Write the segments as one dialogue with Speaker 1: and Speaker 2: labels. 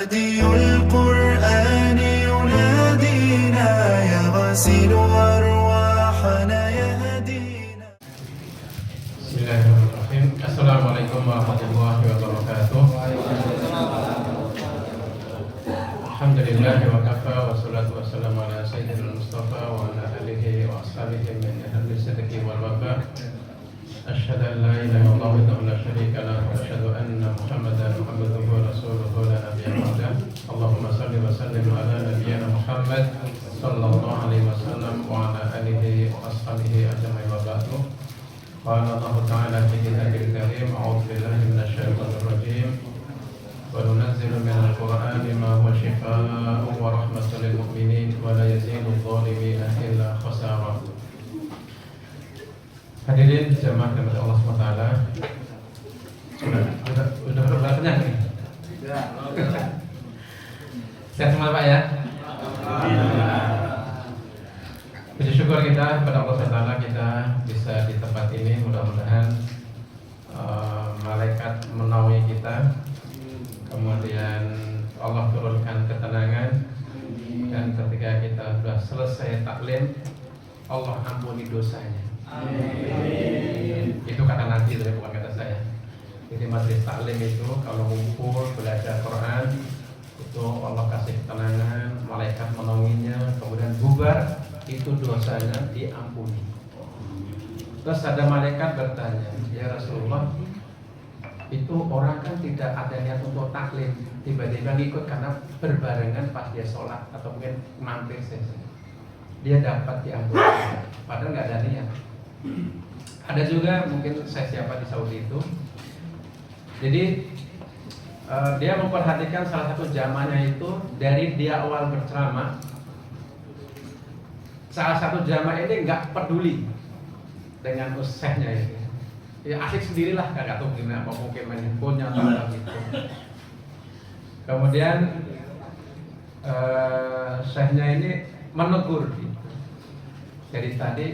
Speaker 1: هدي القرآن ينادينا يغسل أرواحنا يهدينا.
Speaker 2: Bismillahirrahmanirrahim. Assalamualaikum warahmatullahi wabarakatuh. Alhamdulillahi wa kafa wa salatu wassalamu ala sayyidil mustafa wa ala alihi wa ashabihi min ahli sidqi wal wafa. Asyhadu an la ilaha illallah wa la syarika lah wa asyhadu anna Muhammadan abduhu wa rasuluhu la nabiyya ba'dah. Allahumma shalli wa sallim ala nabiyyina Muhammad sallallahu alaihi wasallam wa ala alihi wa ashabihi ajma'in wa ba'du. Qala Allah Ta'ala fi kitabil karim, a'udzu billahi minasy syaithanir rajim. Wa nunazzilu minal Qur'ani ma huwa shifaa'un wa rahmatun lil mu'minin wa la yazidu adh-dhalimina illa khasara. Hadirin jemaah dari Allah SWT. Udah kenyang nih? Sehat semua Pak ya? Puji syukur kita kepada Allah SWT kita bisa di tempat ini. Mudah-mudahan malaikat menaungi kita, kemudian Allah turunkan ketenangan, dan ketika kita sudah selesai taklim, Allah ampuni dosanya. Amin. Itu kata Nabi, bukan kata saya. Jadi majelis taklim itu kalau ngumpul belajar Quran itu Allah kasih ketenangan, malaikat menaunginya, kemudian bubar, itu dosanya diampuni. Terus ada malaikat bertanya, ya Rasulullah, itu orang kan tidak ada niat untuk taklim, tiba-tiba ngikut karena berbarengan pas dia sholat atau mungkin mampir saja, dia dapat diampuni, padahal nggak ada niat. Ada juga mungkin saya siapa di Saudi itu, jadi dia memperhatikan salah satu jamaahnya itu dari dia awal berceramah, salah satu jamaah ini nggak peduli dengan usahanya itu, ya asik sendirilah, nggak tahu gimana, apa mungkin main handphonenya atau apa gitu. Kemudian syekhnya ini menegur gitu. Jadi tadi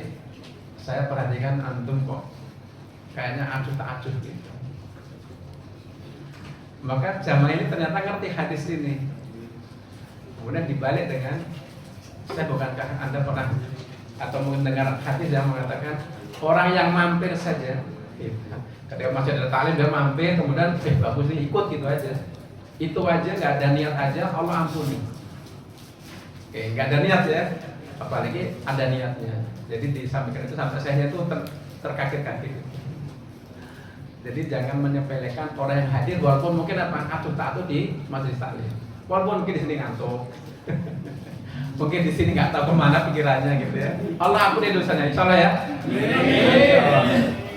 Speaker 2: saya perhatikan antum kok kayaknya acuh tak acuh gitu. Maka jamaah ini ternyata ngerti hadis ini. Kemudian dibalik dengan, saya bukankah anda pernah atau mendengar hadis yang mengatakan orang yang mampir saja gitu. Ketika masih ada taklim dia mampir, kemudian bagus nih ikut gitu aja. Itu aja nggak ada niat aja Allah ampuni. Oke, nggak ada niat ya, apalagi ada niatnya. Jadi disampaikan itu sampai saya itu terkaget-kaget. Jadi jangan menyepelekan orang yang hadir, walaupun mungkin atuh tak atuh di majelis taklim, walaupun mungkin di sini ngantuk, mungkin di sini nggak tahu kemana pikirannya gitu ya. Allah ampuni dosanya, insya Allah ya.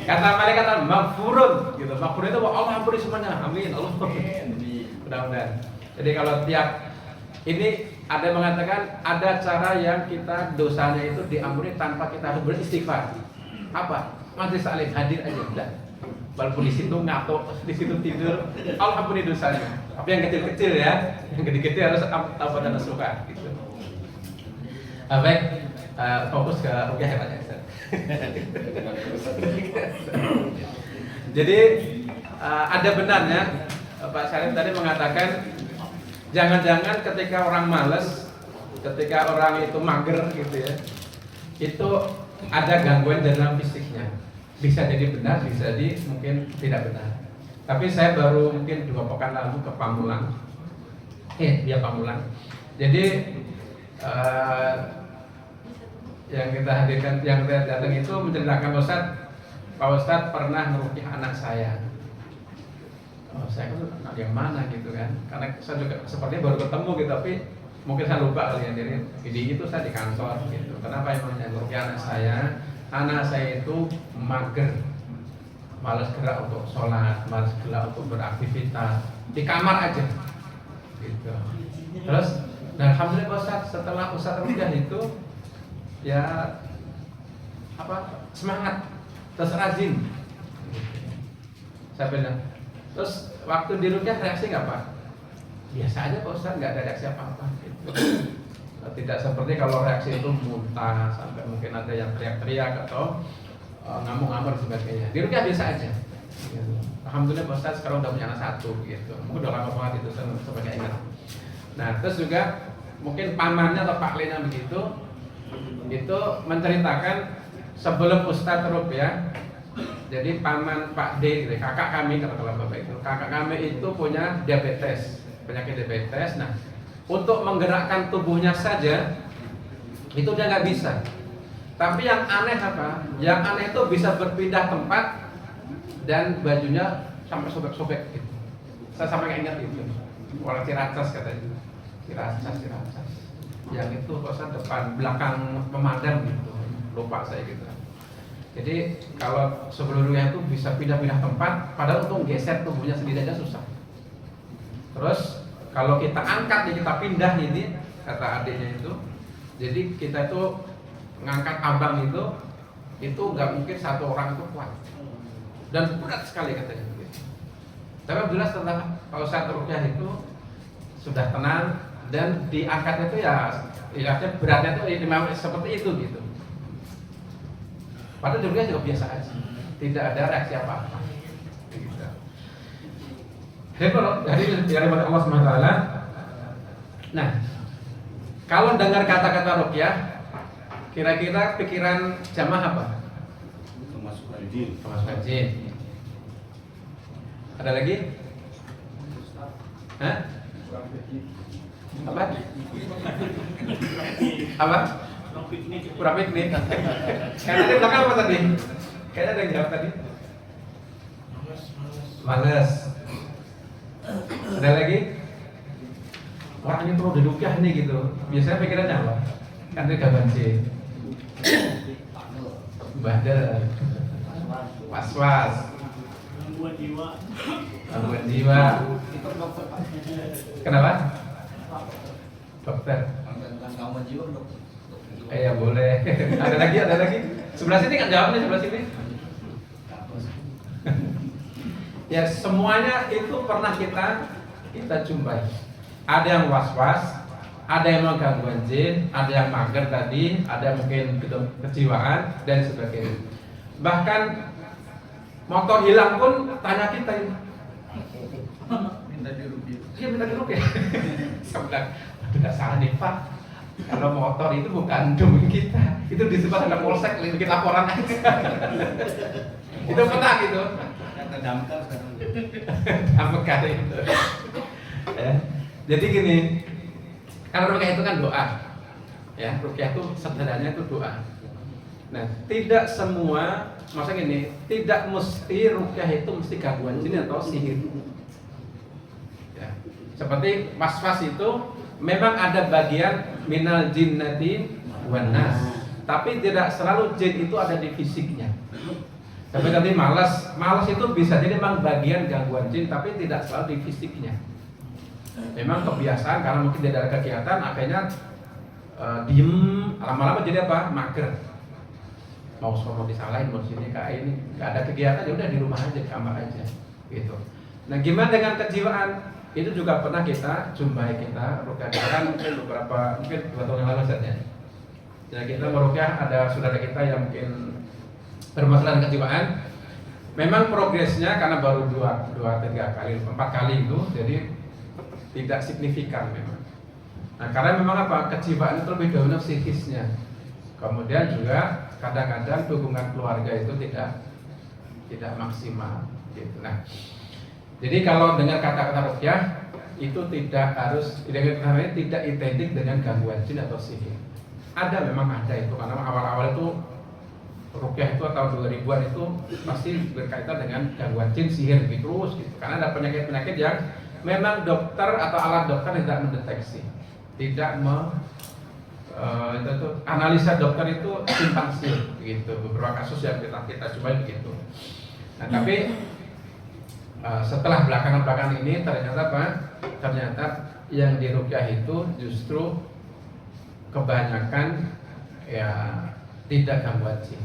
Speaker 2: Kata malaikat maghfurun, gitu. Maghfurun itu Allah ampuni semuanya, amin. Allah mudah-mudahan. Jadi kalau tiap ini ada yang mengatakan ada cara yang kita dosanya itu diampuni tanpa kita harus beristighfar. Apa? Majelis taklim hadir aja udah. Walaupun di situ ngatuk, di situ tidur, Allah ampuni dosanya. Tapi yang kecil-kecil ya, yang gede-gede harus taubat dan nasuha gitu. Baik, fokus ke rukyah ya Pak ya. Jadi ada benarnya Pak Syarif tadi mengatakan, jangan-jangan ketika orang malas, ketika orang itu mager gitu ya, itu ada gangguan dalam fisiknya. Bisa jadi benar, bisa jadi mungkin tidak benar. Tapi saya baru mungkin 2 pekan lalu ke Pamulang. Dia Pamulang. Jadi yang kita hadirkan, yang kita datang itu menceritakan Pak Ustadz pernah meruqyah anak saya. Saya kan anak yang mana gitu kan, karena saya juga sepertinya baru ketemu gitu, tapi mungkin saya lupa kali ya. Jadi itu saya di kantor gitu. Kenapa emangnya meruqyah anak saya itu mager, malas gerak untuk sholat, malas gerak untuk beraktivitas, di kamar aja gitu. Terus dan alhamdulillah Ustadz, setelah Ustadz ruqyah itu ya semangat, terus rajin. Saya bilang, terus waktu di ruqyah reaksi nggak Pak? Biasa aja Pak Ustadz, nggak ada reaksi apa-apa gitu. Tidak seperti kalau reaksi itu muntah sampai mungkin ada yang teriak-teriak atau ngamuk-ngamuk dan sebagainya. Di ruqyah biasa aja gitu. Alhamdulillah Pak Ustadz sekarang udah punya anak 1 gitu. Mungkin udah lama banget itu saya sebagai ingat. Nah, terus juga mungkin pamannya atau Pak Lena begitu, itu menceritakan sebelum Ustadz Ruqyah, jadi paman Pak D, gitu, kakak kami kalau bapak itu, kakak kami itu punya diabetes, penyakit diabetes. Nah, untuk menggerakkan tubuhnya saja itu dia nggak bisa. Tapi yang aneh apa? Yang aneh itu bisa berpindah tempat dan bajunya sampai sobek-sobek gitu. Saya sampai nggak ingat itu. Orang Ciracas katanya. Ciracas. Yang itu kosan depan belakang pemadam gitu. Lupa saya gitu. Jadi kalau sebelumnya itu bisa pindah-pindah tempat, padahal untuk geser tubuhnya sendiri aja susah. Terus kalau kita angkat nih, kita pindah ini, kata adiknya itu, jadi kita itu ngangkat abang itu nggak mungkin satu orang itu kuat dan berat sekali katanya. Tapi alhamdulillah setelah Ustadz Ruqyah itu sudah tenang dan diangkatnya itu ya beratnya itu memang seperti itu gitu. Padahal Ruqyah juga biasa aja, tidak ada reaksi apa-apa. Dari Allah SWT. Nah, kalau dengar kata-kata Ruqyah, kira-kira pikiran jamaah apa?
Speaker 3: Kemasukan jin.
Speaker 2: Kemasukan jin. Ada lagi? Hah? Apa? Apa? Kurang piknik. Kayaknya di belakang apa tadi? Kayaknya ada yang jawab tadi. Males. Ada lagi? Wah, ini perlu diruqyah nih gitu. Biasanya pikirannya apa? Kan dia gak banci. Badal. Was-was. Gangguan jiwa. Kenapa? Dokter.
Speaker 3: Gangguan jiwa dokter.
Speaker 2: Ya boleh. Ada lagi. Sebelah sini kan jawab nih, sebelah sini. Ya semuanya itu pernah kita jumpai. Ada yang was-was, ada yang mau gangguan jin, ada yang mager tadi, ada yang mungkin kejiwaan dan sebagainya. Bahkan motor hilang pun tanya kita ini.
Speaker 3: Minta diruqyah.
Speaker 2: Iya minta diruqyah. Saya bilang, tidak salah nih Pak. Kalau motor itu bukan demi kita, itu disebut ada polsek, bikin laporan aja. Itu pernah gitu.
Speaker 3: Kata damkar sekarang.
Speaker 2: Damkar itu. Ya. Jadi gini, kalau ruqyah itu kan doa. Ya, ruqyah itu sebenarnya itu doa. Nah, tidak semua, maksudnya gini, tidak mesti ruqyah itu mesti gangguan jin atau sihir. Ya. Seperti was-was itu memang ada bagian minal jinnati wan nas, tapi tidak selalu jin itu ada di fisiknya. Tapi tadi malas itu bisa jadi memang bagian gangguan jin, tapi tidak selalu di fisiknya. Memang kebiasaan karena mungkin tidak ada kegiatan, akhirnya diem, lama-lama jadi apa? Mager. Mau disalahin, mau sini kayak ini, nggak ada kegiatan, ya udah di rumah aja, di kamar aja, gitu. Nah, gimana dengan kejiwaan? Itu juga pernah kita jumpai, kita ruqyah mungkin mungkin 2 tahun yang lalu saja. Ya kita meruqyah ada saudara kita yang mungkin bermasalah dengan kejiwaan. Memang progresnya karena baru 2, 3 kali, 4 kali itu, jadi tidak signifikan memang. Nah, karena memang apa? Kejiwaan itu lebih dominan psikisnya. Kemudian juga kadang-kadang dukungan keluarga itu tidak maksimal gitu. Nah, jadi kalau dengar kata-kata ruqyah itu tidak identik dengan gangguan jin atau sihir. Memang ada itu, karena awal-awal itu ruqyah itu tahun 2000-an itu pasti berkaitan dengan gangguan jin, sihir gitu terus gitu. Karena ada penyakit-penyakit yang memang dokter atau alat dokter tidak mendeteksi, tidak analisa dokter itu simpang siur gitu. Beberapa kasus yang kita coba begitu. Nah, tapi setelah belakangan ini ternyata apa? Ternyata yang diruqyah itu justru kebanyakan ya tidak gangguan jin.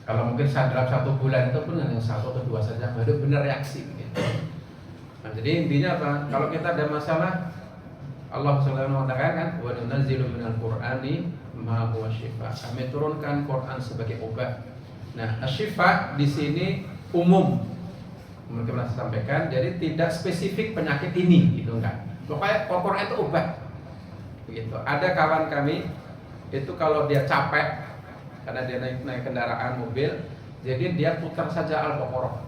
Speaker 2: Kalau mungkin dalam 1 bulan itu pun hanya 1 atau 2 saja baru benar reaksi gitu. Nah, jadi intinya apa? Kalau kita ada masalah, Allah SWT mengatakan, wa nunazzilu minal Qur'ani ma huwa syifa. Kami turunkan Quran sebagai obat. Nah, asyifa di sini umum. Mungkin pernah saya sampaikan, jadi tidak spesifik penyakit ini, gitu enggak. Pokoknya Al-Quran itu obat. Begitu. Ada kawan kami itu kalau dia capek karena dia naik kendaraan mobil, jadi dia putar saja Al-Baqarah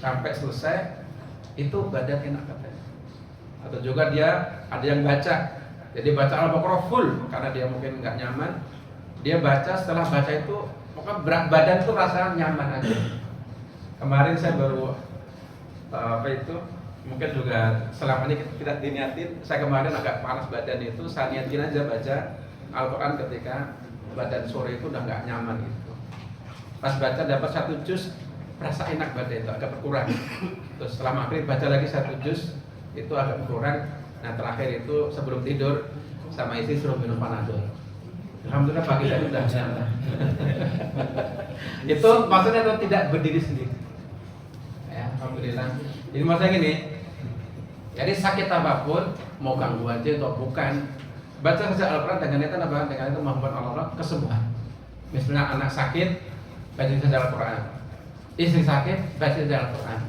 Speaker 2: sampai selesai, itu badan enak katanya. Atau juga dia ada yang baca, jadi baca Al-Baqarah full karena dia mungkin nggak nyaman, dia baca, setelah baca itu pokoknya berat badan tuh rasanya nyaman aja. Kemarin saya baru mungkin juga selama ini tidak diniatin, saya kemarin agak panas badan itu, saya niatin aja baca Al-Quran ketika badan sore itu udah nggak nyaman gitu. Pas baca dapat 1 juz, rasa enak badan itu agak berkurang. Terus setelah maghrib baca lagi 1 juz, itu agak berkurang. Nah terakhir itu sebelum tidur sama istri suruh minum Panadol. Alhamdulillah pagi tadi udah nyaman. Itu maksudnya itu tidak berdiri sendiri. Ya, alhamdulillah. Jadi maksudnya gini, jadi sakit apapun, mau gangguan aja atau bukan, baca saja Al-Quran dengan itu apa? Dengan itu membuat Allah kesembuhan. Misalnya anak sakit, baca saja Al-Quran. Istri sakit, baca saja Al-Quran.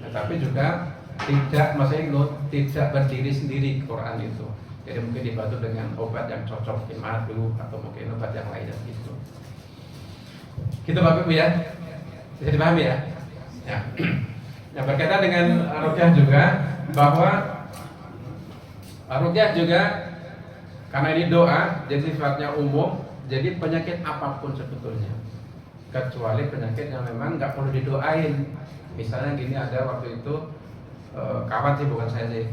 Speaker 2: Nah, tapi juga tidak, maksudnya tidak berdiri sendiri Quran itu. Jadi mungkin dibantu dengan obat yang cocok, mungkin madu atau mungkin obat yang lainnya gitu. Gitu Bapak Ibu ya, bisa dipahami ya? Ya. Nah, berkaitan dengan ruqyah juga, bahwa ruqyah juga karena ini doa, jadi sifatnya umum, jadi penyakit apapun sebetulnya, kecuali penyakit yang memang nggak perlu didoain. Misalnya gini, ada waktu itu kawan sih, bukan saya sih,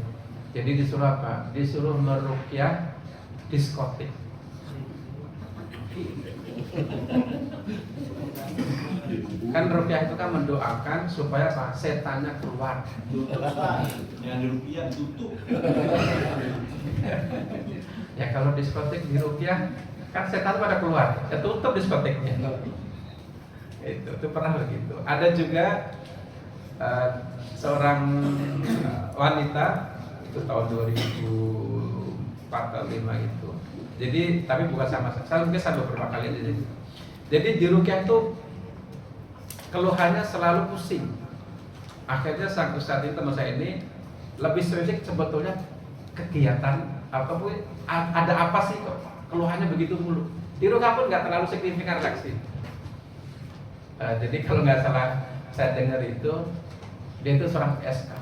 Speaker 2: jadi disuruh apa? Disuruh meruqyah diskotik. Kan ruqyah itu kan mendoakan supaya apa? Setannya keluar.
Speaker 3: Yang diruqyah tutup.
Speaker 2: Ya kalau diskotik di ruqyah kan setan pada keluar, ya tutup diskotiknya. Itu pernah begitu. Ada juga seorang wanita itu tahun 2004 atau 2005 itu. Jadi tapi bukan sama saya, mungkin saya beberapa kali aja. Jadi di ruqyah itu keluhannya selalu pusing. Akhirnya sang ustadz itu, teman saya ini lebih spesifik sebetulnya kegiatan ataupun ada apa sih kok keluhannya begitu mulu. Di ruqyah pun nggak terlalu signifikan reaksi. Jadi kalau nggak salah saya dengar itu dia itu seorang PSK.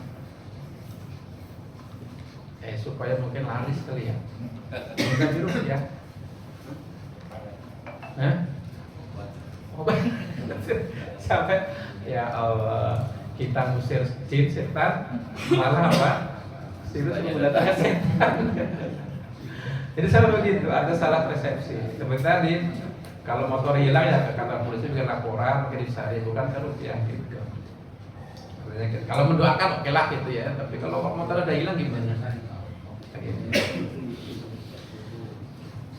Speaker 2: Supaya mungkin laris kali ya. Bukan di ruqyah. Sampai ya Allah, kita ngusir jin setan, malah apa? Virus mendatangkan setan. Jadi selalu begitu, ada salah persepsi. Seperti tadi, kalau motor hilang ya ke kantor polisi bikin laporan, mungkin disari, bukan ke ruqyah gitu. Kalau mendoakan oke lah gitu ya, tapi kalau motor udah hilang gimana?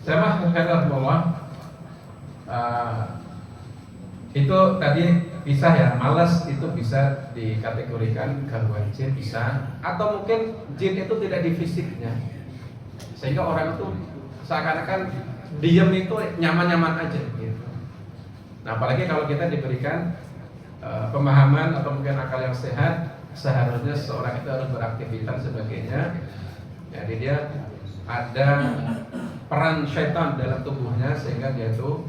Speaker 2: Saya kata bahwa itu tadi bisa ya, malas itu bisa dikategorikan gangguan jin, bisa, atau mungkin jin itu tidak di fisiknya, sehingga orang itu seakan-akan diem itu nyaman-nyaman aja gitu. Nah apalagi kalau kita diberikan pemahaman atau mungkin akal yang sehat, seharusnya seorang itu harus beraktivitas sebagainya. Jadi dia ada peran syaitan dalam tubuhnya sehingga dia itu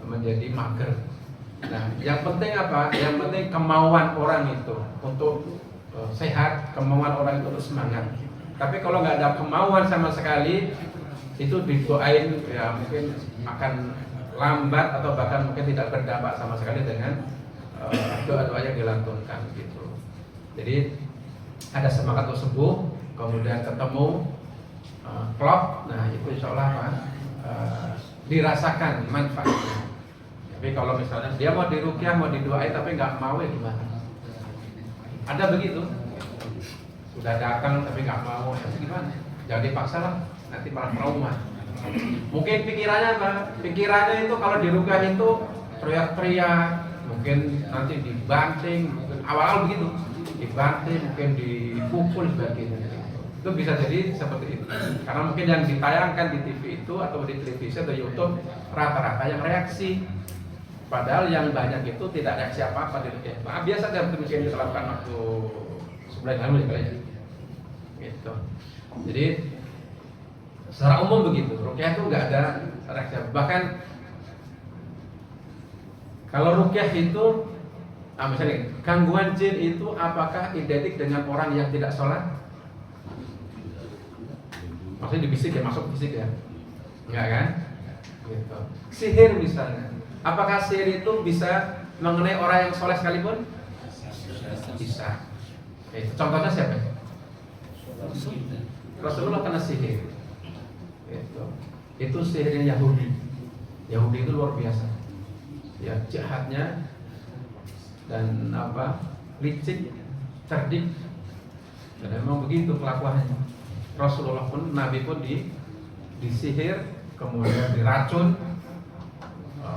Speaker 2: menjadi mager. Nah, yang penting apa? Yang penting kemauan orang itu untuk sehat, kemauan orang itu untuk semangat. Tapi kalau nggak ada kemauan sama sekali, itu didoain ya mungkin akan lambat atau bahkan mungkin tidak berdampak sama sekali dengan doa-doa yang dilantunkan gitu. Jadi ada semangat untuk sembuh, kemudian ketemu klop, nah itu insya Allah dirasakan manfaatnya. Tapi kalau misalnya dia mau diruqyah, mau didoain tapi nggak mau ya gimana? Ada begitu, sudah datang tapi nggak mau, ya gimana? Jangan dipaksa lah, nanti malah trauma. Mungkin pikirannya apa? Pikirannya itu kalau diruqyah itu teriak-teriak, mungkin nanti dibanting, mungkin awal-awal begitu, dibanting, mungkin dipukul sebagainya. Itu bisa jadi seperti itu. Karena mungkin yang ditayangkan di TV itu atau di televisi atau YouTube rata-rata yang reaksi. Padahal yang banyak itu tidak reaksi apa-apa di ruqyah. Nah, biasa dalam demikian dilakukan waktu sebulan lalu ya. Gitu. Jadi secara umum begitu, ruqyah itu nggak ada reaksi. Bahkan kalau ruqyah itu, misalnya gangguan jin itu apakah identik dengan orang yang tidak sholat? Maksudnya dibisik ya, masuk fisik ya? Enggak kan? Gitu. Sihir misalnya, apakah sihir itu bisa mengenai orang yang sholat sekalipun? Bisa. Contohnya siapa? Rasulullah kena sihir. Itu sihirnya Yahudi. Yahudi itu luar biasa. Ya, jahatnya dan licik, cerdik. Dan memang begitu kelakuannya. Rasulullah pun, Nabi pun disihir, kemudian diracun.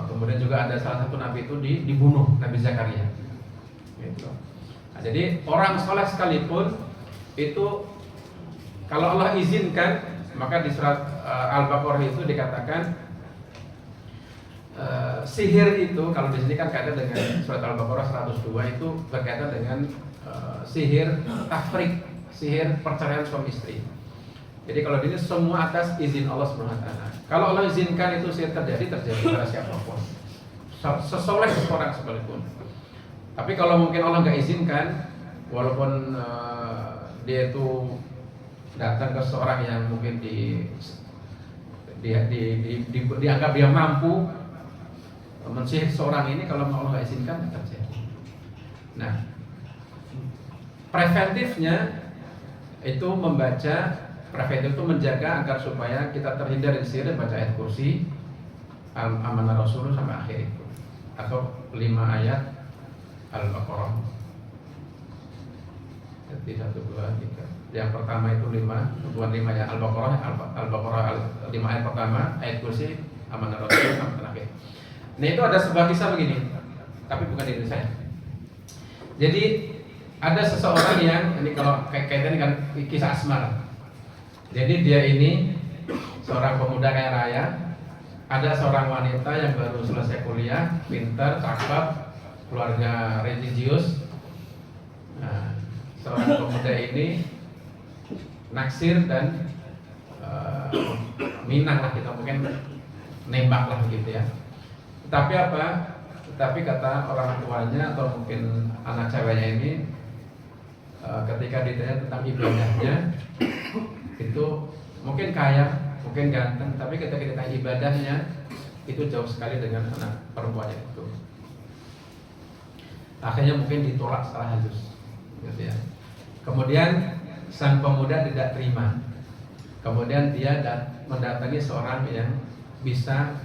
Speaker 2: Kemudian juga ada salah satu Nabi itu dibunuh, Nabi Zakaria. Gitu. Nah, jadi orang soleh sekalipun itu kalau Allah izinkan, maka di surat Al-Baqarah itu dikatakan sihir itu, kalau di sini kan kaitan dengan surat Al-Baqarah 102 itu berkaitan dengan sihir tafrik, sihir perceraian suami istri. Jadi kalau ini semua atas izin Allah SWT. Kalau Allah izinkan itu sihir terjadi pada siapapun, sesoleh seorang sekalipun. Tapi kalau mungkin Allah nggak izinkan, walaupun dia itu datang ke seorang yang mungkin dianggap dia mampu mensihir seorang ini, kalau Allah nggak izinkan terjadi. Nah, preventifnya itu preventif itu menjaga agar supaya kita terhindar dari sihir, baca ayat kursi, amanah Rasul sampai akhir itu, atau 5 ayat Al-Baqarah. Jadi 1, 2, 3. Yang pertama itu 5 ya Al-Baqarah 5 ayat pertama, ayat kursi, amanah Rasul sampai terakhir. Nah, itu ada sebuah kisah begini, tapi bukan diri saya. Jadi ada seseorang yang ini kalau kaitan dengan kisah asmara. Jadi dia ini seorang pemuda kaya raya. Ada seorang wanita yang baru selesai kuliah, pintar, cakep, keluarga religius. Nah, seorang pemuda ini naksir dan minang lah, kita mungkin nembak lah gitu ya. Tetapi kata orang tuanya atau mungkin anak ceweknya ini, ketika ditanya tentang ibadahnya, itu mungkin kaya, mungkin ganteng, tapi ketika ditanya ibadahnya itu jauh sekali dengan anak perempuannya itu. Akhirnya mungkin ditolak secara halus, gitu ya. Kemudian sang pemuda tidak terima. Kemudian dia mendatangi seorang yang bisa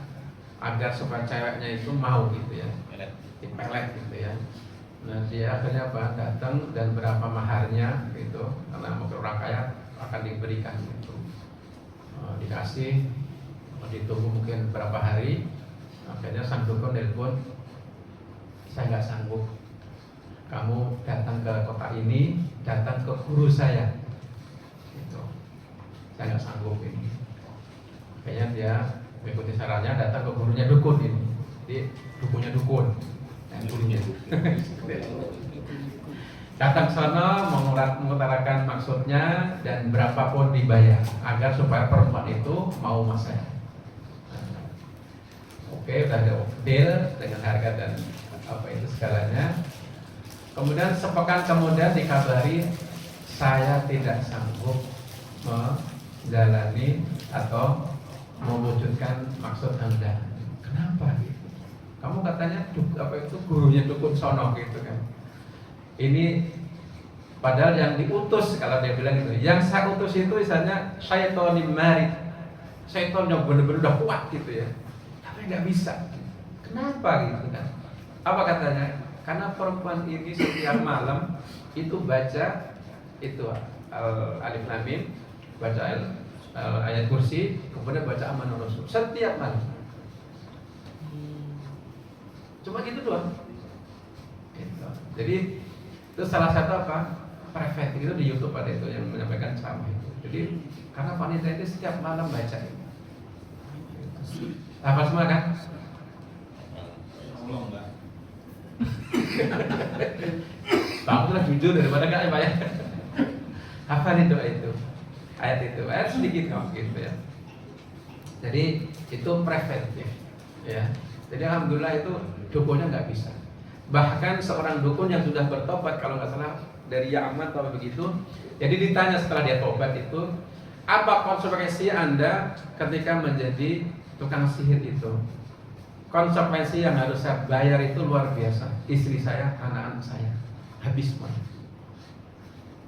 Speaker 2: agar supaya ceweknya itu mau gitu ya, dipelet gitu ya. Nah, dia akhirnya datang dan berapa maharnya gitu, karena mungkin orang kaya akan diberikan gitu. Dikasih, ditunggu mungkin berapa hari. Akhirnya sang dukun telepon, saya nggak sanggup. Kamu datang ke kota ini, datang ke guru saya. Gitu. Saya nggak sanggup ini. Kayaknya dia mengikuti sarannya, datang ke gurunya dukun ini. Jadi dukunnya dukun, yang gurunya. Datang ke sana mengutarakan maksudnya dan berapapun dibayar agar supaya perempuan itu mau mas saya. Oke, udah ada deal dengan harga dan apa itu segalanya. Kemudian sepekan kemudian dikabari, saya tidak sanggup menjalani atau mewujudkan maksud Anda. Kenapa gitu? Kamu katanya gurunya dukun sono gitu kan. Ini padahal yang diutus, kalau dia bilang gitu, yang saya utus itu misalnya syaitonim marid, syaiton yang benar-benar udah kuat gitu ya, tapi nggak bisa. Kenapa gitu kan? Apa katanya? Karena perempuan ini setiap malam itu baca itu Alif Lam Mim, baca ayat kursi, kemudian baca amanah Rasul setiap malam. Cuma gitu doang. Gitu. Jadi itu salah satu preventif itu di YouTube ada itu yang menyampaikan ceramah itu. Jadi karena wanita itu setiap malam baca itu. Hafal semua kan?
Speaker 3: Allah enggak.
Speaker 2: Baguslah jujur daripada enggak ya Pak ya. hafalin doa itu, ayat sedikit kok gitu ya. Jadi itu preventif ya. Jadi alhamdulillah itu dukunnya nggak bisa. Bahkan seorang dukun yang sudah bertobat kalau nggak salah dari Yaman atau begitu, jadi ditanya setelah dia tobat itu, apa konsekuensi Anda ketika menjadi tukang sihir itu? Konsekuensi yang harus saya bayar itu luar biasa. Istri saya, anak-anak saya, habis semua.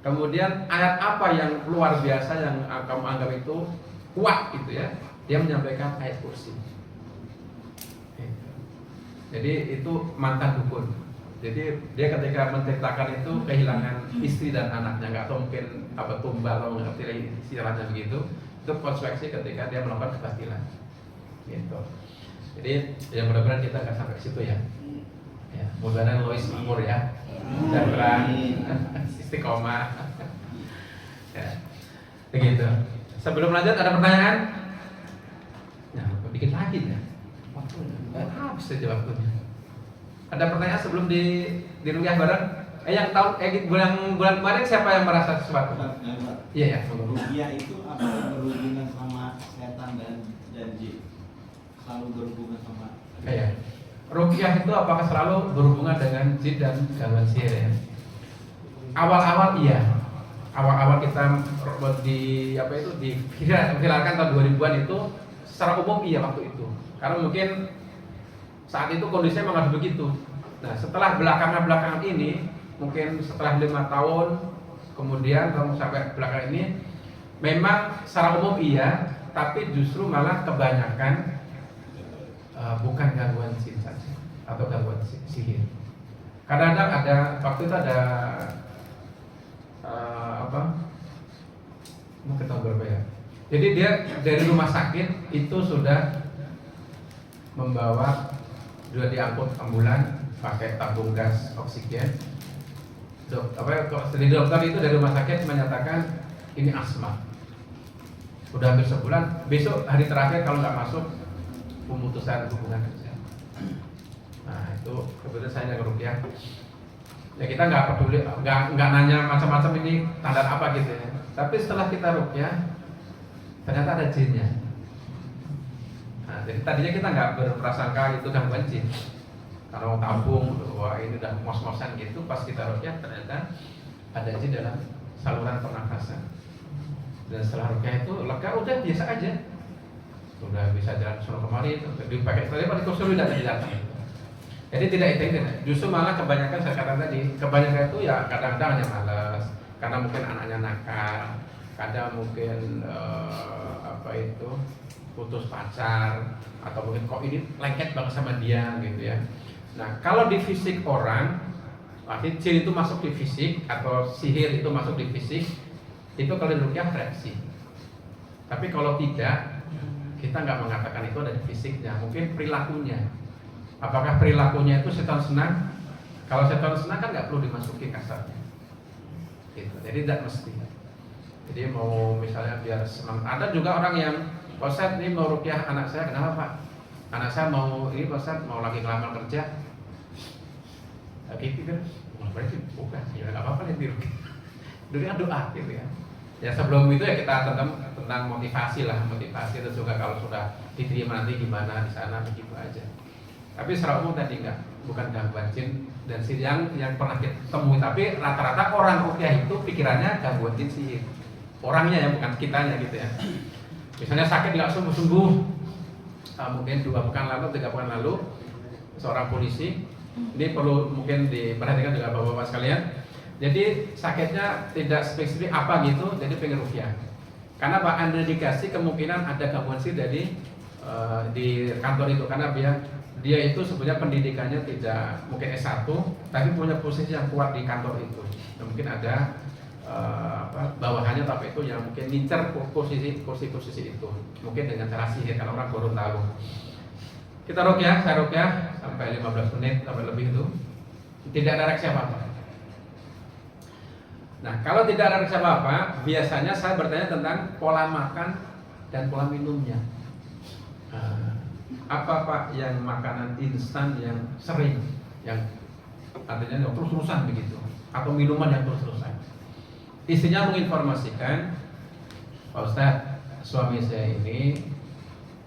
Speaker 2: Kemudian ayat apa yang luar biasa yang kamu anggap itu kuat gitu ya? Dia menyampaikan ayat kursi. Jadi itu mantan dukun. Jadi dia ketika menceritakan itu kehilangan istri dan anaknya, nggak tahu mungkin apa tumbal atau mengerti istilahnya begitu. Itu konsekuensi ketika dia melakukan kebatilan. Gitu. Jadi ya mudah-mudahan kita nggak sampai ke situ ya. Ya, mudah-mudahan Lois makmur ya. Sejahtera, istiqomah. Ya. Begitu. Sebelum lanjut ada pertanyaan? Nah, dikit lagi ya. Habis saja waktunya. Ada pertanyaan sebelum di rukyah bareng? Yang tahun bulan kemarin siapa yang merasa sesuatu? Iya ya.
Speaker 3: Rukyah itu apa yang berhubungan sama setan dan jin? Selalu berhubungan sama.
Speaker 2: Iya. Rukyah itu apakah selalu berhubungan dengan jin dan gangguan sihir ya? Awal-awal iya. Awal-awal kita diviralkan tahun 2000-an itu secara umum iya waktu itu. Karena mungkin saat itu kondisinya memang harus begitu. Nah setelah belakangan ini, mungkin setelah 5 tahun kemudian sampai belakangan ini, memang secara umum iya, tapi justru malah kebanyakan bukan gangguan jin saja atau gangguan sihir. Kadang-kadang ada waktu itu ada mungkin tahun berapa ya? Jadi dia dari rumah sakit itu sudah membawa, sudah diangkut ambulan pakai tabung gas oksigen. Dari dokter itu dari rumah sakit menyatakan ini asma. Udah hampir sebulan, besok hari terakhir kalau nggak masuk pemutusan hubungan kerja. Nah itu kebetulan saya yang rukyah. Ya kita nggak peduli, nggak nanya macam-macam ini tanda apa gitu ya. Tapi setelah kita rukyah, ternyata ada jinnya. Nah, jadi tadinya kita nggak berprasangka itu gangguan jin. Kalau tabung, wah ini udah ngos-ngosan gitu. Pas kita rukyah ternyata ada jin dalam saluran pernafasan. Dan setelah rukyah itu lega, udah biasa aja. Sudah bisa jalan sono kemari, dipakai tadi pada kursi udah datang. Jadi tidak itu, justru malah kebanyakan saya katakan tadi, kebanyakan itu ya kadang-kadang hanya malas, karena mungkin anaknya nakal, kadang mungkin putus pacar, atau mungkin kok ini lengket banget sama dia gitu ya. Nah kalau di fisik orang, artinya jin itu masuk di fisik atau sihir itu masuk di fisik, itu kalau di rukyah reaksi. Tapi kalau tidak, kita nggak mengatakan itu ada di fisiknya, mungkin perilakunya. Apakah perilakunya itu setan senang? Kalau setan senang kan nggak perlu dimasuki kasarnya. Gitu. Jadi tidak mesti. Jadi mau misalnya biar senang. Ada juga orang yang Ustaz ini mau rukyah anak saya, kenapa Pak? Anak saya mau ini Ustaz mau lagi ngelamar kerja. Gitu kan? Berarti bukan, ya nggak apa-apa nih dirukyah. Dengan doa gitu ya. Ya sebelum itu ya kita tentang motivasi lah, motivasi itu juga kalau sudah diterima nanti gimana di sana begitu aja. Tapi secara umum tadi bukan gangguan jin dan sihir yang pernah kita temui. Tapi rata-rata orang rukyah itu pikirannya gangguan jin sihir. Orangnya ya, bukan kitanya gitu ya. Misalnya sakit nggak sembuh-sembuh, mungkin 2 pekan lalu, 3 pekan lalu, seorang polisi, ini perlu mungkin diperhatikan juga bapak-bapak sekalian. Jadi sakitnya tidak spesifik apa gitu, jadi pengen rukyah. Karena Pak Anda dikasih kemungkinan ada gangguan sihir di kantor itu, karena dia itu sebenarnya pendidikannya tidak mungkin S1, tapi punya posisi yang kuat di kantor itu. Dan mungkin ada bawahannya tapi itu yang mungkin ngincer kursi itu. Mungkin dengan cara sihir kalau orang Gorontalo. Kita rukyah, saya rukyah sampai 15 menit sampai lebih itu. Tidak ada reaksi apa-apa. Nah, kalau tidak ada reaksi apa-apa, biasanya saya bertanya tentang pola makan dan pola minumnya. Apa Pak yang makanan instan yang sering, yang artinya terus-terusan begitu, atau minuman yang terus-terusan? Istrinya menginformasikan, Pak Ustadz, suami saya ini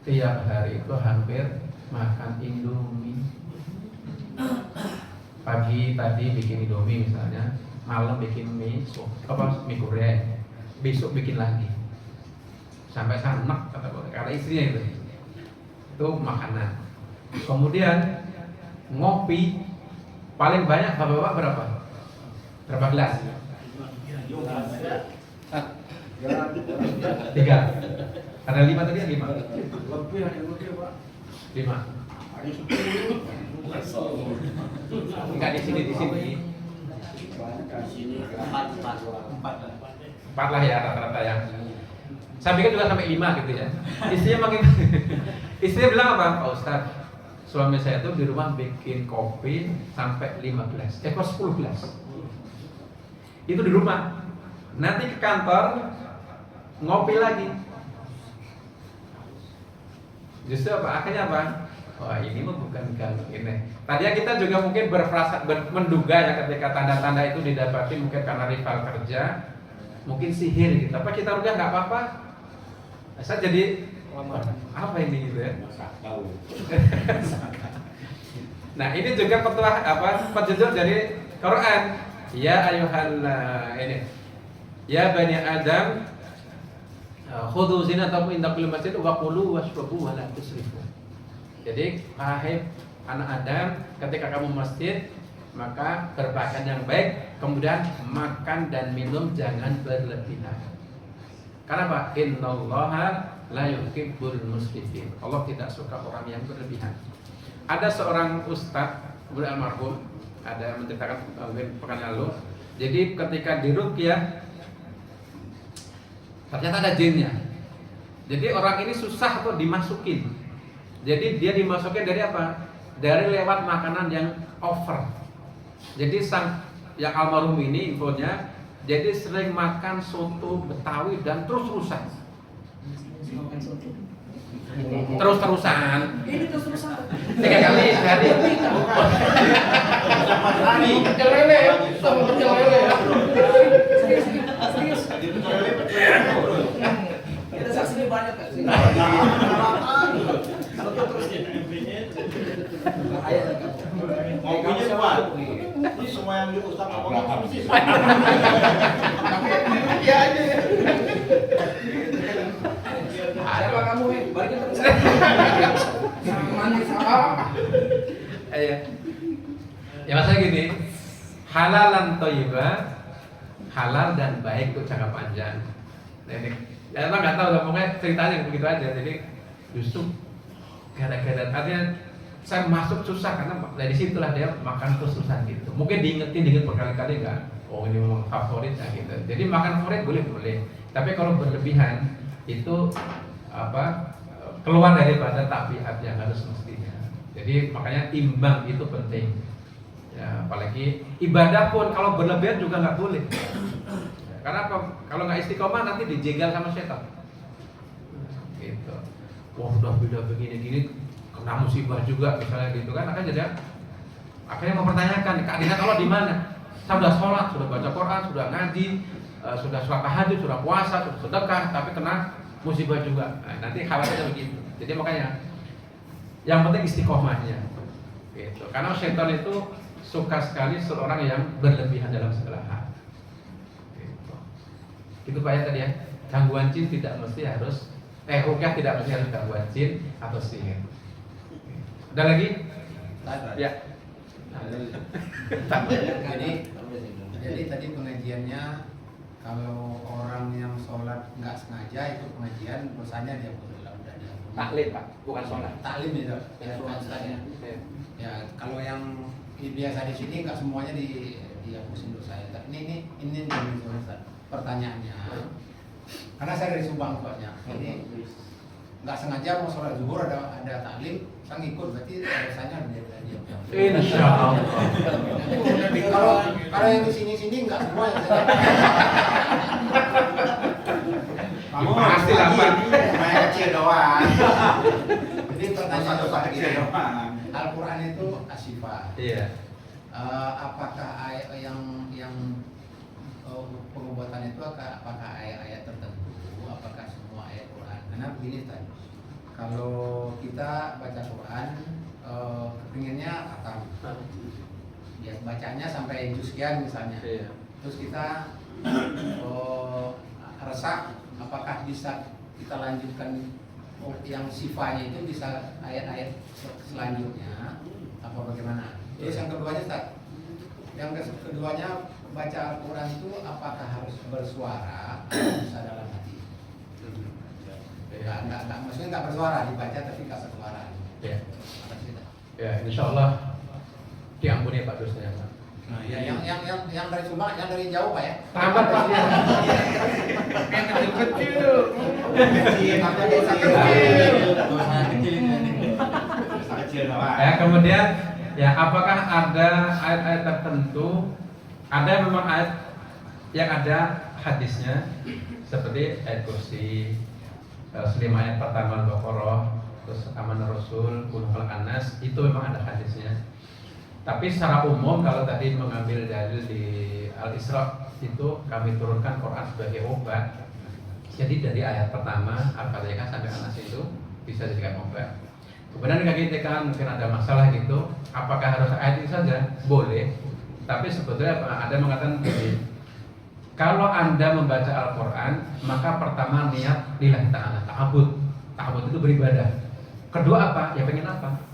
Speaker 2: tiap hari itu hampir makan Indomie. Pagi tadi bikin Indomie misalnya, malam bikin mie goreng, besok bikin lagi. Sampai sanak kata istrinya itu makanan. Kemudian ngopi paling banyak bapak-bapak berapa? Berapa gelas? 3. Ada 5 tadi ya 5?
Speaker 4: Lebih ada yang lebih Pak.
Speaker 2: 5.
Speaker 4: Ada 10.
Speaker 2: Enggak di sini.
Speaker 4: Di sini
Speaker 2: 4 lah ya rata-rata yang. Saya pikir juga sampai 5 gitu ya. Istrinya makin istrinya bilang apa? Pak Ustaz, suami saya itu di rumah bikin kopi sampai 5 gelas. Kok 10 gelas. Itu di rumah. Nanti ke kantor ngopi lagi. Justru apa? Akhirnya apa? Wah, ini mah bukan kalau ini. Tadinya kita juga mungkin menduga ya ketika tanda-tanda itu didapati mungkin karena rival kerja, mungkin sihir gitu. Apa kita rugi nggak apa-apa? Saya jadi apa ini gitu ya? Nah ini juga petunjuk dari Quran. Ya ayuhal ini. Ya bani Adam, khudhu zinatakum inda kulli masjid wa kulu washrabu wa la tusrifu. Jadi wahai anak Adam, ketika kamu masjid maka berpakaian yang baik, kemudian makan dan minum jangan berlebihan. Karena apa? Innallaha la yuhibbul musrifin. Allah tidak suka orang yang berlebihan. Ada seorang ustadz, kemudian almarhum, ada menceritakan pekan lalu. Jadi ketika diruqyah ternyata ada jinnya. Jadi orang ini susah untuk dimasukin. Jadi dia dimasukin dari apa? Dari lewat makanan yang over. Jadi sang yang almarhum ini infonya, jadi sering makan soto Betawi dan terus-terusan. Terus-terusan.
Speaker 5: Ini terus-terusan.
Speaker 2: 3 kali sehari.
Speaker 4: Pecel lele, sama pecel lele.
Speaker 5: Serius. Kita saksinya banyak kan sih.
Speaker 3: Ngopinya kuat. Ini semua yang di Ustaz ngomong sih.
Speaker 4: Iya aja.
Speaker 5: Siapa kamu nih? Balikin terus. Manis
Speaker 2: Ya maksudnya gini, halalan thayyibah, halal dan baik itu jangka panjang. Nah, ini, ya emang nggak tahu, pokoknya ceritanya begitu aja. Jadi justru gara-gara artinya saya masuk susah karena dari situlah dia makan terus-terusan gitu. Mungkin diinget berkali-kali kan, oh ini memang favorit ya gitu. Jadi makan favorit boleh, tapi kalau berlebihan itu keluar daripada tabiat yang harus mestinya. Jadi makanya imbang itu penting. Ya, apalagi ibadah pun kalau berlebihan juga nggak boleh. Karena kalau nggak istiqomah nanti dijegal sama setan. Gitu. Wah udah beda begini-gini kena musibah juga misalnya gitu kan, akhirnya mempertanyakan keadilan Allah di mana? Saya sudah sholat, sudah baca Quran, sudah ngaji, sudah sholat tahajud, sudah puasa, sudah sedekah, tapi kena musibah juga. Nah, nanti khawatirnya begitu. Jadi makanya yang penting istiqomahnya. Gitu. Karena setan itu suka sekali seorang yang berlebihan dalam segala hal. Gitu. Itu Pak ya tadi ya. Gangguan jin tidak mesti harus ruqyah tidak mesti harus gangguan jin atau sihir. Ada lagi? Ya.
Speaker 6: Jadi tadi pengajiannya kalau orang yang sholat nggak sengaja itu pengajian dosanya dia udah
Speaker 2: Taklim Pak, bukan sholat.
Speaker 6: taklim itu ya kalau yang biasa di sini nggak semuanya dihapusin dosanya. Ini pertanyaannya karena saya dari Subang soalnya ini nggak sengaja mau sholat zuhur ada taklim saya ngikut berarti dosanya dia
Speaker 2: Insya Allah.
Speaker 6: Kalau yang di sini nggak semua yang
Speaker 3: Kamu
Speaker 2: pasti lah Pak.
Speaker 3: main kecil doang.
Speaker 6: Jadi pertanyaan
Speaker 3: Dosa kecil doang.
Speaker 6: Al-Quran itu asifah.
Speaker 2: Iya.
Speaker 6: Apakah ayat yang pengobatan itu apakah ayat-ayat tertentu, apakah semua ayat Quran? Karena begini tadi, kalau kita baca Quran, kepinginnya khatam, ya bacanya sampai juz sekian misalnya, terus kita resah, apakah bisa kita lanjutkan yang sifanya itu bisa ayat-ayat selanjutnya apa bagaimana? Terus yang keduanya Ustaz, yang keduanya baca Al-Quran itu apakah harus bersuara atau bisa dalam hati? Enggak, maksudnya enggak bersuara, dibaca tapi enggak bersuara.
Speaker 2: Ya. Ya, insya Allah diampuni Pak dosanya Pak.
Speaker 6: Nah, yang dari Subang, yang dari jauh Pak ya?
Speaker 2: Tamat Pak.
Speaker 4: Yang kecil-kecil.
Speaker 2: Ya, kemudian ya apakah ada ayat-ayat tertentu, ada memang ayat yang ada hadisnya seperti ayat kursi, 5 ayat pertama Al-Baqarah, terus Aman Rasul, Qul Anas, itu memang ada hadisnya. Tapi secara umum kalau tadi mengambil dalil di Al-Isra itu kami turunkan Quran sebagai obat. Jadi dari ayat pertama Al-Fatihah sampai Anas itu bisa dijadikan obat. Kemudian ketika mungkin ada masalah gitu, apakah harus ayat itu saja? Boleh. Tapi sebetulnya ada mengatakan begini, kalau Anda membaca Al-Quran, maka pertama niat lillahi ta'ala, ta'abud. Ta'abud itu beribadah. Kedua apa? Ya pengen apa?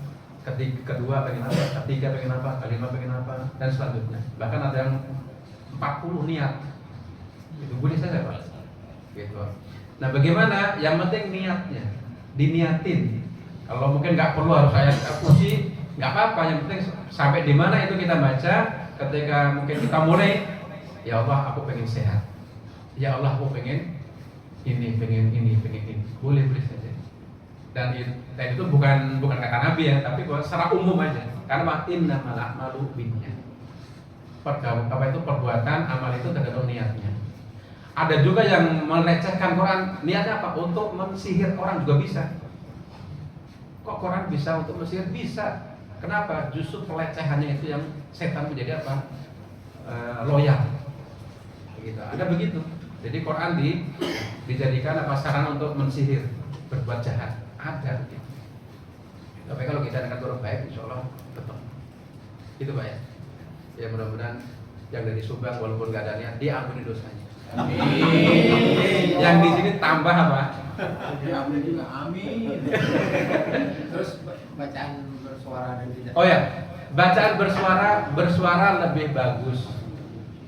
Speaker 2: Kedua pengen apa? Ketiga pengen apa? Kelima pengen apa? Dan selanjutnya. Bahkan ada yang 40 niat. Itu boleh saja Pak. Gitu. Nah bagaimana? Yang penting niatnya, diniatin. Kalau mungkin nggak perlu harus ayat kursi, nggak apa-apa. Yang penting sampai di mana itu kita baca. Ketika mungkin kita mulai, ya Allah aku pengen sehat. Ya Allah aku pengen ini, pengen ini, pengen ini. Boleh saja. Dan itu bukan kata Nabi ya, tapi secara umum aja. Karena innamal a'malu binniyat. Apa itu perbuatan, amal itu tergantung niatnya. Ada juga yang melecehkan Quran, niatnya apa? Untuk mensihir orang juga bisa. Kok Quran bisa untuk mensihir? Bisa. Kenapa? Justru pelecehannya itu yang setan menjadi apa? Loyal. Begitu. Ada begitu. Jadi Quran dijadikan apa sarana untuk mensihir, berbuat jahat. Ada begitu. Tapi kalau kita dengan berbuat baik, insya Allah tetap. Itu Pak ya. Ya mudah-mudahan yang dari Subang walaupun nggak ada niat, diampuni dosanya. Amin. Yang di sini tambah apa?
Speaker 3: Amin juga, amin.
Speaker 6: Terus bacaan bersuara dan tidak.
Speaker 2: Oh ya, bacaan bersuara lebih bagus.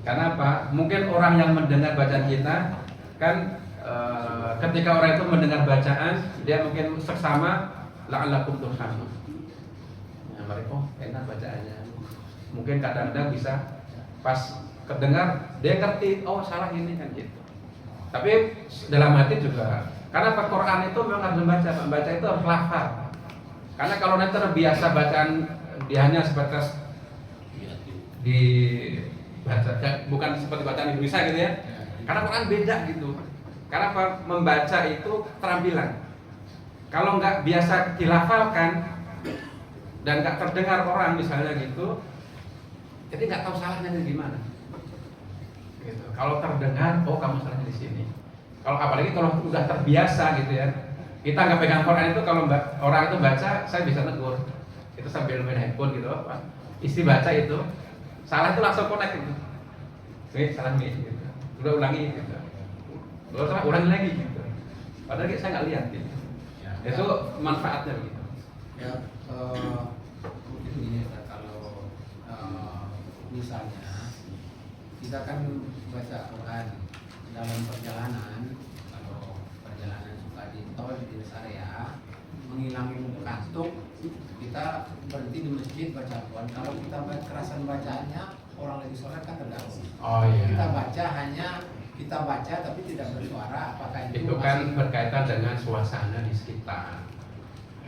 Speaker 2: Karena apa? Mungkin orang yang mendengar bacaan kita kan ketika orang itu mendengar bacaan, dia mungkin seksama la'allakum turhamun. Ya, mereka enak bacaannya. Mungkin kadang-kadang bisa pas kedengar dia ngerti, oh salah ini kan gitu. Tapi dalam hati juga, karena Quran itu memang harus membaca itu harus lafal. Karena kalau nanti terbiasa bacaan dia hanya sebatas di baca, bukan seperti bacaan Indonesia gitu ya. Karena Quran beda gitu. Karena membaca itu keterampilan. Kalau nggak biasa dilafalkan dan nggak terdengar orang misalnya gitu, jadi nggak tahu salahnya di mana. Gitu. Kalau terdengar, oh kamu salahnya di sini. Kalau apalagi kalau udah terbiasa gitu ya, kita nggak pegang Quran itu kalau orang itu baca, saya bisa negur. Itu sambil main handphone gitu apa? Isi baca itu salah itu langsung connect gitu. Salah nih, gitu. Udah ulangi gitu. Kalau salah ulangi lagi gitu. Padahal saya nggak lihat gitu.
Speaker 6: Ya,
Speaker 2: Itu manfaatnya begitu.
Speaker 6: Ya, mungkin gini ya, kalau misalnya kita kan baca Quran dalam perjalanan, kalau perjalanan suka di tol di rest area menghilangin kantuk, kita berhenti di masjid baca Quran. Kalau kita kerasan bacaannya, orang lagi sholat kan terganggu.
Speaker 2: Oh iya.
Speaker 6: Kita baca tapi tidak bersuara, apakah
Speaker 2: Itu kan berkaitan dengan suasana di sekitar.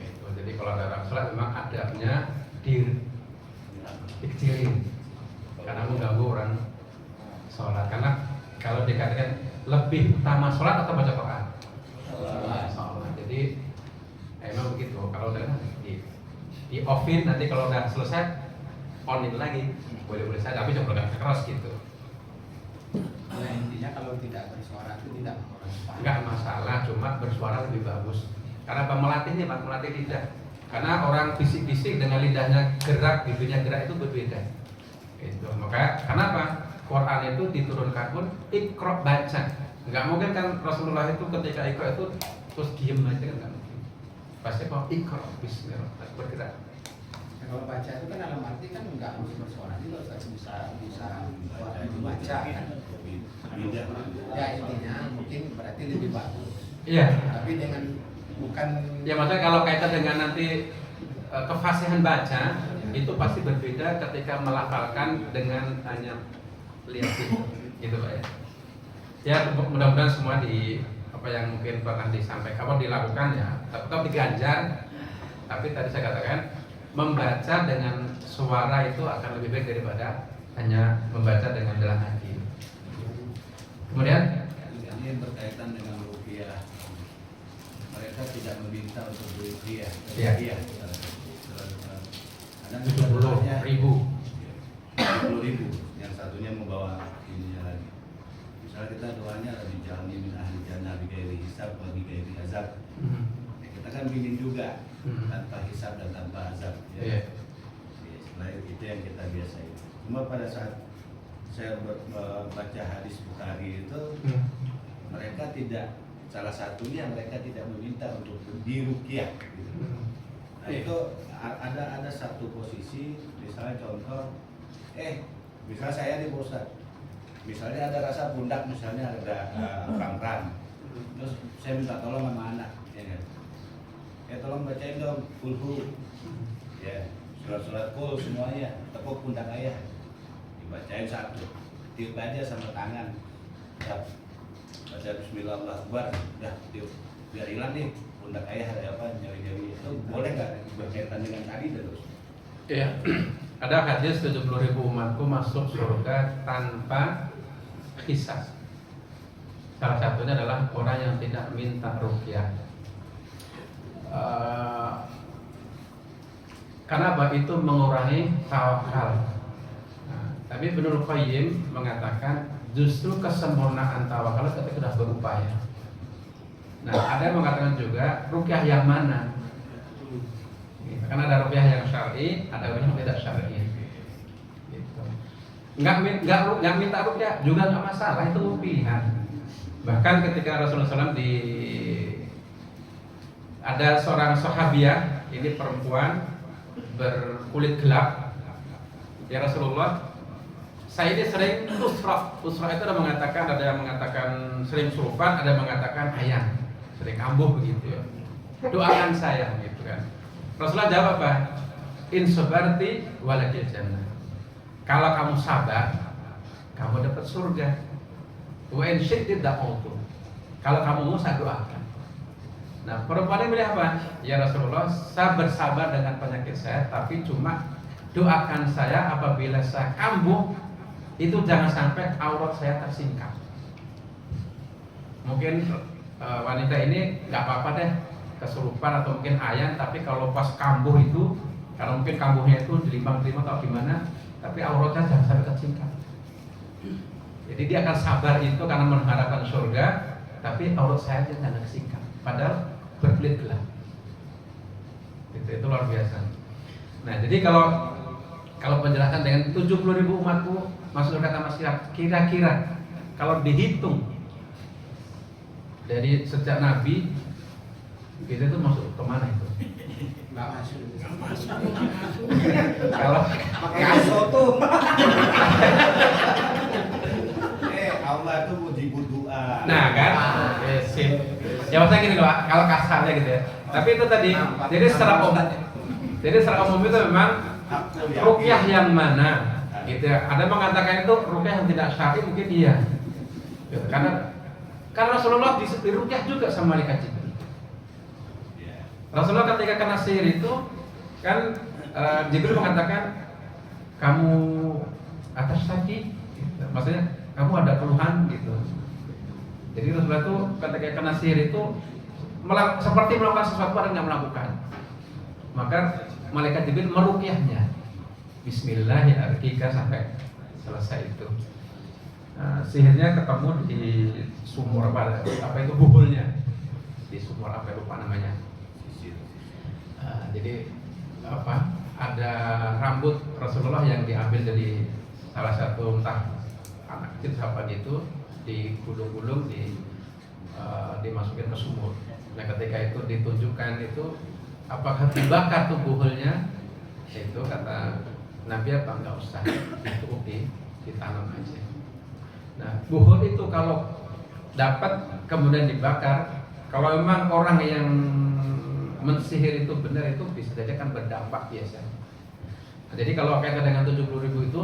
Speaker 2: Itu. Jadi kalau ada orang sholat memang adabnya dikecilin karena mengganggu orang sholat. Karena kalau dikatakan lebih utama sholat atau baca Quran? Sholat. Jadi emang begitu. Kalau udah di offin nanti kalau udah selesai onin lagi boleh saja, tapi jangan keras gitu.
Speaker 6: Nah, intinya kalau tidak bersuara itu tidak mengurangi pahala.
Speaker 2: Enggak masalah, cuma bersuara lebih bagus. Karena apa? Melatihnya Pak, melatih lidah. Karena orang bisik-bisik dengan lidahnya gerak, bibirnya gerak itu berbeda. Itu. Maka kenapa? Quran itu diturunkan pun Iqra, baca. Enggak mungkin kan Rasulullah itu ketika Iqra itu terus diem aja kan enggak mungkin. Pasti kok Iqra bismillah bergerak.
Speaker 6: Nah, kalau baca itu kan dalam arti kan nggak harus bersuara juga, bisa baca kan. Ya intinya mungkin berarti lebih bagus.
Speaker 2: Iya.
Speaker 6: Tapi dengan bukan
Speaker 2: Ya maksudnya kalau kaitan dengan nanti kefasihan baca itu pasti berbeda ketika melafalkan dengan hanya lihat gitu Pak ya. Ya mudah-mudahan semua di apa yang mungkin pernah disampaikan apa dilakukan ya, tetap diganjar. Tapi tadi saya katakan membaca dengan suara itu akan lebih baik daripada hanya membaca dengan dalam hati. Kemudian
Speaker 7: ini berkaitan dengan rupiah. Mereka tidak meminta untuk berupiah.
Speaker 2: Iya.
Speaker 7: Ada
Speaker 2: 70.000.
Speaker 7: 70.000. Yang satunya membawa ininya lagi. Misalnya kita doanya lebih jalani min ahli jannah bi ghairi hisab wa bi ghairi azab. Ya, kita kan ingin juga tanpa hisab dan tanpa azab. Ya.
Speaker 2: Iya.
Speaker 7: Ya, selain itu yang kita biasain. Cuma pada saat saya baca hadis Bukhari itu mereka tidak, salah satunya mereka tidak meminta untuk diruqyah gitu. Nah itu ada satu posisi, misalnya contoh misalnya saya di Ustaz, misalnya ada rasa pundak, misalnya ada kram, terus saya minta tolong sama anak ya kan? Tolong bacain dong kulhu ya, surat-surat kul semuanya, tepuk pundak ayah, dibacain satu, tiup aja sama tangan, baca bismillah Allahu Akbar, udah tiup, biar hilang nih pundak ayah ada apa nyeri-nyeri. Itu boleh nggak berkaitan dengan tadi terus?
Speaker 2: Iya. Ada hadis 70.000 umatku masuk surga tanpa hisab. Salah satunya adalah orang yang tidak minta ruqyah. Karena apa? Itu mengurangi tawakal. Nah, tapi Ibnu Qayyim mengatakan justru kesempurnaan tawakal ketika sudah berupaya. Nah, ada yang mengatakan juga ruqyah yang mana? Karena ada ruqyah yang syar'i, ada ruqyah yang tidak syar'i. Gitu. Nggak minta ruqyah juga nggak masalah, itu pilihan. Bahkan ketika Rasulullah SAW ada seorang sahabiah, ini perempuan berkulit gelap. Ya Rasulullah, saya ini sering usrah. Usrah itu ada yang mengatakan sering surupan, ada yang mengatakan hayang, sering kambuh begitu ya. Doakan saya gitu kan. Rasulullah jawab apa? In sabarti walakil jannah. Kalau kamu sabar, kamu dapat surga. Wa in syi'ti da'utu. Kalau kamu mau saya doakan. Nah, perempuan ini bilang apa? Ya Rasulullah, saya bersabar dengan penyakit saya, tapi cuma doakan saya apabila saya kambuh itu jangan sampai aurat saya tersingkap. Mungkin wanita ini nggak apa-apa deh kesurupan atau mungkin ayam, tapi kalau pas kambuh itu, kalau mungkin kambuhnya itu dilimpang-limpang atau gimana, tapi auratnya jangan sampai tersingkap. Jadi dia akan sabar itu karena mengharapkan surga, tapi aurat saya jangan tersingkap. Padahal berkulit gelap. Itu luar biasa. Nah, jadi kalau penjelasan dengan 70.000 umatku masuk surga tanpa hisab, kira-kira kalau dihitung dari sejak Nabi kita itu masuk kemana itu?
Speaker 6: nggak masuk.
Speaker 2: Kalau
Speaker 5: Pakai soto.
Speaker 7: Allah itu mujibud doa.
Speaker 2: nah kan, sip. Ya maksudnya gini loh, kalau kasarnya gitu ya. Tapi itu tadi, jadi secara umum itu memang ruqyah yang mana, gitu ya. Ada mengatakan itu ruqyah yang tidak syar'i mungkin iya. Gitu. Karena Rasulullah diruqyah juga sama malaikat Jibril. Rasulullah ketika kena sihir itu kan Jibril mengatakan kamu atas sakit, gitu. Maksudnya kamu ada keluhan gitu. Jadi Rasulullah itu ketika kena sihir itu seperti melakukan sesuatu yang nggak melakukan. Maka malaikat Jibril meruqyahnya. Bismillahirrahmanirrahim sampai selesai itu. sihirnya ketemu di sumur apa itu buhulnya, di sumur apa lupa namanya. Jadi ada rambut Rasulullah yang diambil dari salah satu entah anak kecil siapa gitu, digulung-gulung dimasukin ke sumur. Nah ketika itu ditunjukkan itu apakah dibakar tuh buhulnya, itu kata Nabi apa enggak usah, itu ditanam aja. Nah buhul itu kalau dapat kemudian dibakar, kalau memang orang yang mensihir itu benar, itu bisa saja kan berdampak biasa. Nah, jadi kalau kaitan dengan 70.000 itu,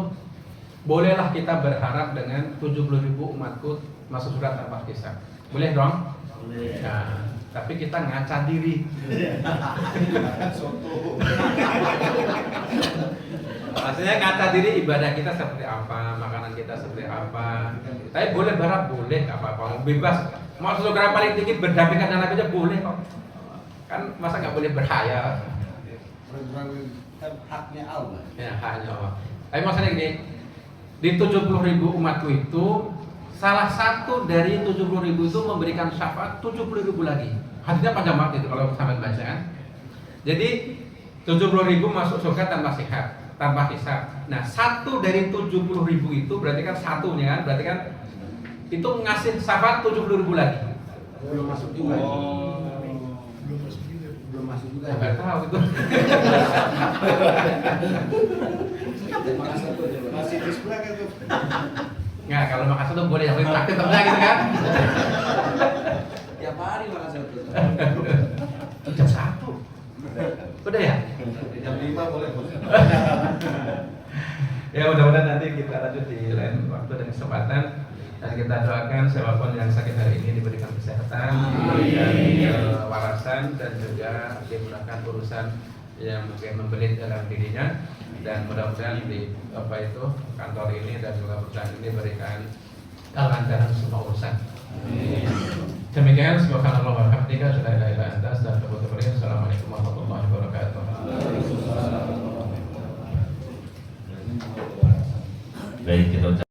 Speaker 2: bolehlah kita berharap dengan 70.000 umatku masuk surat Al-Kisah. Boleh dong?
Speaker 7: Boleh.
Speaker 2: Nah, tapi kita ngaca diri.
Speaker 7: Soto.
Speaker 2: Maksudnya ngaca diri ibadah kita seperti apa, makanan kita seperti apa. Tapi boleh berharap, boleh, nggak apa-apa, bebas. Mau slogan paling tinggi berdampingan dengan Nabi aja boleh kok. Kan masa nggak boleh berhayal?
Speaker 7: Kan haknya Allah.
Speaker 2: Ya haknya Allah. Tapi maksudnya gini, di 70.000 umatku itu salah satu dari 70.000 itu memberikan syafaat 70.000 lagi. Hadisnya panjang banget itu kalau sampai baca kan. Jadi 70.000 masuk surga tanpa hisab. Nah satu dari 70.000 itu berarti kan satunya kan, berarti kan itu ngasih syafaat 70.000 lagi.
Speaker 6: Belum masuk juga. Belum masuk juga.
Speaker 2: Nggak tahu itu.
Speaker 7: Masih di sebelah kan tuh.
Speaker 2: Nggak, kalau makan satu boleh, yang terakhir temennya gitu kan.
Speaker 5: Tiap hari makan satu.
Speaker 2: Jam 1 udah ya?
Speaker 7: Jam 5 boleh.
Speaker 2: Ya mudah-mudahan nanti kita lanjut di lain waktu dan kesempatan. Dan kita doakan siapapun yang sakit hari ini diberikan kesehatan, diberikan warasan, dan juga dimudahkan urusan yang mungkin membelit dalam dirinya. Dan mudah-mudahan di kantor ini dan juga perusahaan ini berikan kelancaran semua urusan. Demikian, subhanallah wa bihamdika, la ilaha illa anta, astaghfiruka wa atubu ilaik. Assalamualaikum warahmatullahi wabarakatuh.
Speaker 8: Baik, kita